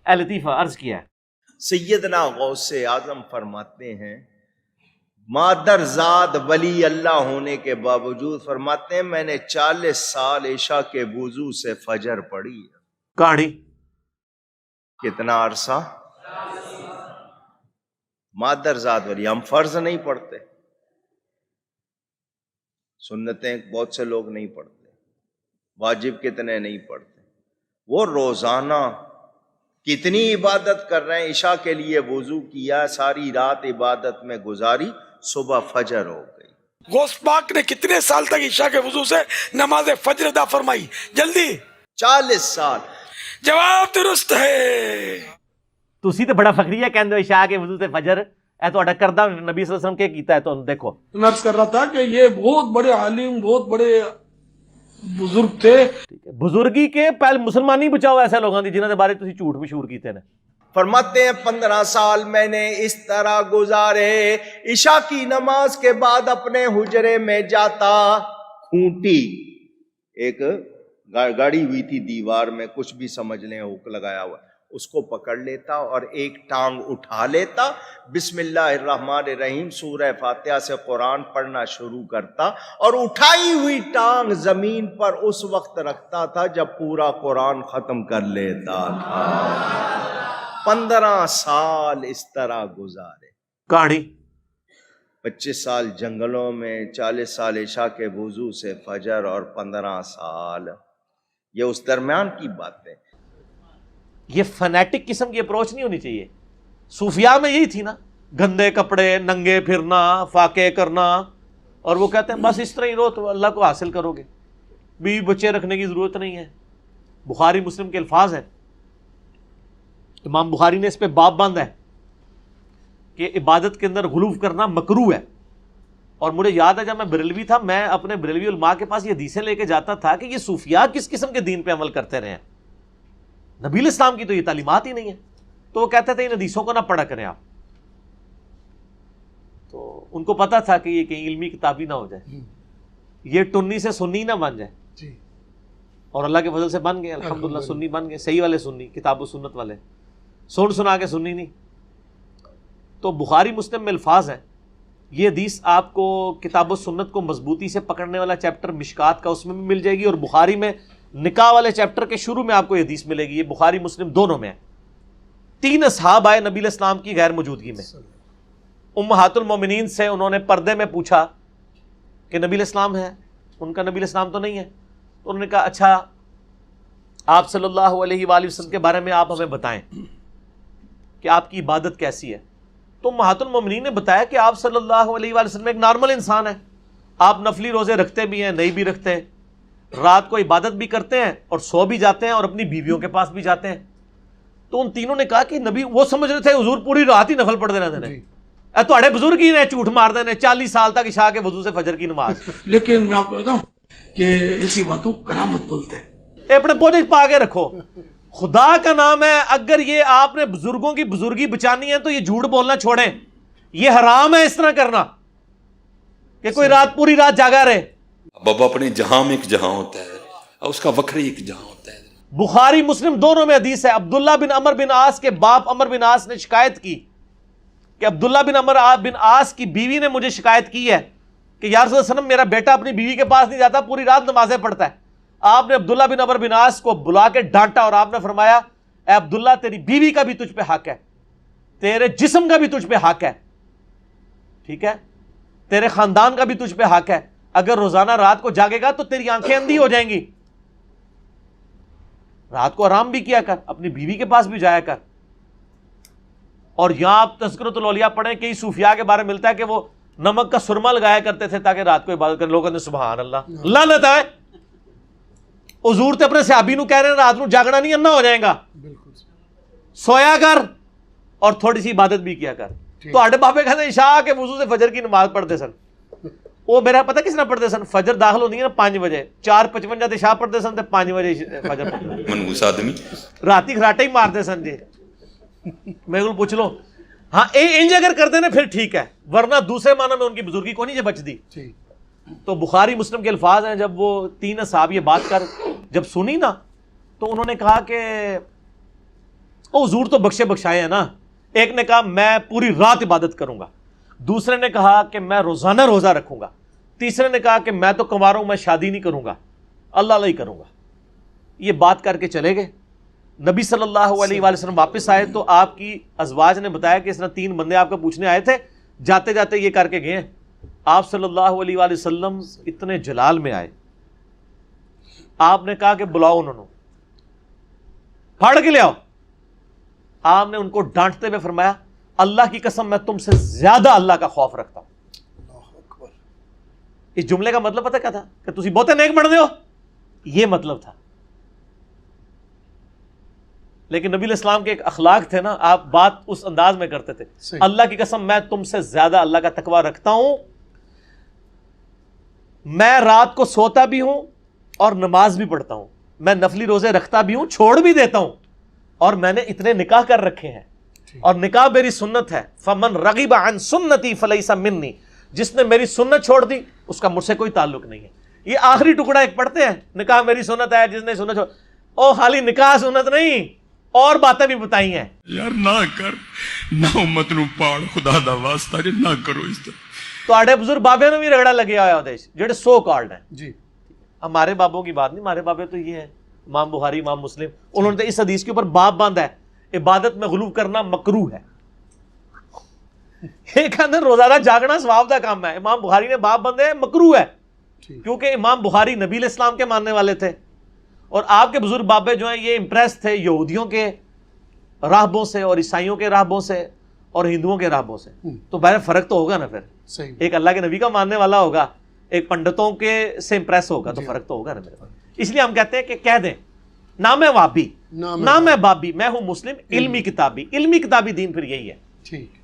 اے لطیفہ عرض کیا ہے. سیدنا غوث اعظم فرماتے ہیں مادر زاد ولی اللہ ہونے کے باوجود فرماتے ہیں میں نے 40 سال عشاء کے وضو سے فجر پڑھی ہے. کہانی کتنا عرصہ؟ مادر زاد ولی. ہم فرض نہیں پڑھتے، سنتیں بہت سے لوگ نہیں پڑھتے، واجب کتنے نہیں پڑھتے. وہ روزانہ کتنی عبادت کر رہے ہیں. عشاء کے لیے وضو کیا، ساری رات عبادت میں گزاری، صبح فجر ہو گئی. غوث پاک نے کتنے سال تک عشاء کے وضو سے نماز فجر ادا فرمائی؟ جلدی 40 سال. جواب درست ہے. تسی تے بڑا فخری ہے کہندے عشاء کے وضو سے فجر اے تہاڈا کردہ نبی صلی اللہ علیہ وسلم کے کیتا ہے. تو دیکھو نفس کر رہا تھا کہ یہ بہت بڑے عالم، بہت بڑے بزرگ تھے. بزرگی کے پہلے مسلمانی بچاؤ ایسے لوگوں دی جنہاں دے بارے تسی جھوٹ مشہور کیتے نے. فرماتے ہیں 15 سال میں نے اس طرح گزارے. عشاء کی نماز کے بعد اپنے حجرے میں جاتا، کھونٹی ایک گاڑی ہوئی تھی دیوار میں، کچھ بھی سمجھ لیں، ہک لگایا ہوا، اس کو پکڑ لیتا اور ایک ٹانگ اٹھا لیتا، بسم اللہ الرحمن الرحیم سورہ فاتحہ سے قرآن پڑھنا شروع کرتا، اور اٹھائی ہوئی ٹانگ زمین پر اس وقت رکھتا تھا جب پورا قرآن ختم کر لیتا تھا. 15 سال اس طرح گزارے. کہانی 25 سال جنگلوں میں، 40 سال عشاء کے وضو سے فجر، اور 15 سال یہ اس درمیان کی باتیں. یہ فنیٹک قسم کی اپروچ نہیں ہونی چاہیے. صوفیاء میں یہی تھی نا، گندے کپڑے، ننگے پھرنا، فاقے کرنا، اور وہ کہتے ہیں بس اس طرح ہی رہو تو اللہ کو حاصل کرو گے، بیوی بچے رکھنے کی ضرورت نہیں ہے. بخاری مسلم کے الفاظ ہیں، امام بخاری نے اس پہ باب باندھا ہے کہ عبادت کے اندر غلو کرنا مکروہ ہے. اور مجھے یاد ہے جب میں بریلوی تھا، میں اپنے بریلوی علماء کے پاس یہ حدیثیں لے کے جاتا تھا کہ یہ صوفیاء کس قسم کے دین پہ عمل کرتے رہے ہیں، نبی الاسلام کی تو یہ تعلیمات ہی نہیں ہے. تو وہ کہتے تھے ان حدیثوں کو نہ پڑھا کریں آپ. تو ان کو پتا تھا کہ یہ کہیں علمی کتابی نہ ہو جائے، یہ ٹنی سے سنی نہ بن جائے. اور اللہ کے فضل سے بن گئے، الحمدللہ سنی بن گئے، صحیح والے سنی، کتاب و سنت والے، سن سنا کے سنی نہیں. تو بخاری مسلم میں الفاظ ہیں. یہ حدیث آپ کو کتاب و سنت کو مضبوطی سے پکڑنے والا چیپٹر مشکات کا، اس میں بھی مل جائے گی، اور بخاری میں نکاح والے چیپٹر کے شروع میں آپ کو یہ حدیث ملے گی. یہ بخاری مسلم دونوں میں ہے. 3 اصحاب آئے نبی علیہ السلام کی غیر موجودگی میں. امہات المومنین سے انہوں نے پردے میں پوچھا کہ نبی علیہ السلام ہے؟ ان کا نبی علیہ السلام تو نہیں ہے. تو انہوں نے کہا اچھا آپ صلی اللہ علیہ وآلہ وسلم کے بارے میں آپ ہمیں بتائیں کہ آپ کی عبادت کیسی ہے. تو امہات المومنین نے بتایا کہ آپ صلی اللہ علیہ وآلہ وسلم ایک نارمل انسان ہے، آپ نفلی روزے رکھتے بھی ہیں، نہیں بھی رکھتے ہیں، رات کو عبادت بھی کرتے ہیں اور سو بھی جاتے ہیں اور اپنی بیویوں کے پاس بھی جاتے ہیں. تو ان تینوں نے کہا کہ نبی، وہ سمجھ رہے تھے حضور پوری رات ہی نفل پڑھتے رہتے ہیں. تھوڑے بزرگ ہی نے جھوٹ مار دینے 40 سال تک عشاء کے وضو سے فجر کی نماز. لیکن میں آپ کو بتاؤں کہ ایسی باتوں کرامت بولتے ہیں. اپنے پوجے پا کے رکھو، خدا کا نام ہے. اگر یہ آپ نے بزرگوں کی بزرگی بچانی ہے تو یہ جھوٹ بولنا چھوڑیں. یہ حرام ہے اس طرح کرنا کہ کوئی رات پوری رات جاگا رہے. بابا اپنے جہاں میں ایک جہاں ہوتا ہے اور اس کا وکری ایک جہاں ہوتا ہے. بخاری مسلم دونوں میں حدیث ہے. عبداللہ بن عمر بن عاص کے باپ عمر بن عاص نے شکایت کی کہ عبداللہ بن عمر بن عاص کی بیوی نے مجھے شکایت کی ہے کہ یا رسول اللہ صلی اللہ علیہ وسلم میرا بیٹا اپنی بیوی کے پاس نہیں جاتا، پوری رات نمازیں پڑھتا ہے. آپ نے عبداللہ بن عمر بن عاص کو بلا کے ڈانٹا اور آپ نے فرمایا اے عبداللہ تیری بیوی کا بھی تجھ پہ حق ہے، تیرے جسم کا بھی تجھ پہ حق ہے، ٹھیک ہے، تیرے خاندان کا بھی تجھ پہ حق ہے. اگر روزانہ رات کو جاگے گا تو تیری آنکھیں اندھی ہو جائیں گی. رات کو آرام بھی کیا کر، اپنی بیوی کے پاس بھی جایا کر. اور یہاں آپ تذکرۃ الاولیاء پڑھیں، کئی صوفیاء کے بارے میں ملتا ہے کہ وہ نمک کا سرما لگایا کرتے تھے تاکہ رات کو عبادت کریں. لوگوں نے سبحان اللہ، لعنت ہے. حضور تے اپنے صحابی نو کہہ رہے ہیں رات نو جاگنا نہیں، انا ہو جائے گا، سویا کر اور تھوڑی سی عبادت بھی کیا کر. تو آڈے بابے کہتے ہیں عشاء کے وضو سے فجر کی نماز پڑھتے سن. وہ میرا پتہ کس نے پڑھتے سن؟ فجر داخل ہوتی ہے نا 5 بجے، 4:55 عشاء پڑھتے سن تے 5 بجے فجر پڑھتے منحوس آدمی راتی خراٹے ہی مارتے سن. جی میں کو پوچھ لو. ہاں انج اگر کرتے نا پھر ٹھیک ہے، ورنہ دوسرے معنی میں ان کی بزرگی کو نہیں جو بچ دی. تو بخاری مسلم کے الفاظ ہیں. جب وہ 3 اصحاب یہ بات کر جب سنی نا تو انہوں نے کہا کہ او حضور تو بخشے بخشائے ہیں نا. ایک نے کہا میں پوری رات عبادت کروں گا, دوسرے نے کہا کہ میں روزانہ روزہ رکھوں گا, تیسرے نے کہا کہ میں تو کنوارا ہوں, میں شادی نہیں کروں گا, اللہ اللہ ہی کروں گا. یہ بات کر کے چلے گئے. نبی صلی اللہ علیہ وآلہ وسلم واپس آئے تو آپ کی ازواج نے بتایا کہ اس طرح 3 بندے آپ کا پوچھنے آئے تھے, جاتے جاتے یہ کر کے گئے. آپ صلی اللہ علیہ وآلہ وسلم اتنے جلال میں آئے, آپ نے کہا کہ بلاؤ انہوں, پھاڑ کے لے آؤ. آپ نے ان کو ڈانٹتے ہوئے فرمایا اللہ کی قسم میں تم سے زیادہ اللہ کا خوف رکھتا ہوں. اس جملے کا مطلب پتہ کیا تھا؟ کہ تسی بہتے نیک بن ہو, یہ مطلب تھا. لیکن نبی علیہ السلام کے ایک اخلاق تھے نا, آپ بات اس انداز میں کرتے تھے, اللہ کی قسم میں تم سے زیادہ اللہ کا تقوی رکھتا ہوں, میں رات کو سوتا بھی ہوں اور نماز بھی پڑھتا ہوں, میں نفلی روزے رکھتا بھی ہوں, چھوڑ بھی دیتا ہوں, اور میں نے اتنے نکاح کر رکھے ہیں, اور نکاح میری سنت ہے. فمن رغب عن سنتی فلیس منی, جس نے میری سنت چھوڑ دی اس کا مجھ سے کوئی تعلق نہیں ہے. یہ آخری ٹکڑا ایک پڑھتے ہیں, نکاح میری سنت ہے, جس نے سنت چھوڑ, او خالی نکاح سنت نہیں, اور باتیں بھی بتائی ہیں. یار نہ کر, نہ امت نو پاڑ, خدا دا واسطہ جی نہ کرو اس طرح. تو آڑے بزرگ بابے نے بھی رگڑا لگیا ہوا دیش جڑے سو کالڈ ہیں جی. ہمارے بابوں کی بات نہیں, ہمارے بابے تو یہ ہیں امام بخاری, امام مسلم, انہوں نے اس حدیث کے اوپر باب باندھا ہے عبادت میں غلو کرنا مکروہ ہے. ایک اندر روزانہ جاگنا ثواب دا کام ہے, امام بخاری نے باب باندھے مکروہ ہے, کیونکہ امام بخاری نبی علیہ السلام کے ماننے والے تھے, اور آپ کے بزرگ بابے جو ہیں یہ امپریس تھے یہودیوں کے راہبوں سے, اور عیسائیوں کے راہبوں سے, اور ہندوؤں کے راہبوں سے. تو بہر فرق تو ہوگا نا, پھر ایک اللہ کے نبی کا ماننے والا ہوگا, ایک پنڈتوں کے سے امپریس ہوگا, تو فرق تو ہوگا نا میرے پاس. اس لیے ہم کہتے ہیں کہ کہہ دیں نہ میں وابی نہ میں بابی, میں ہوں مسلم علمی کتابی. علمی کتابی دین پھر یہی ہے. ٹھیک.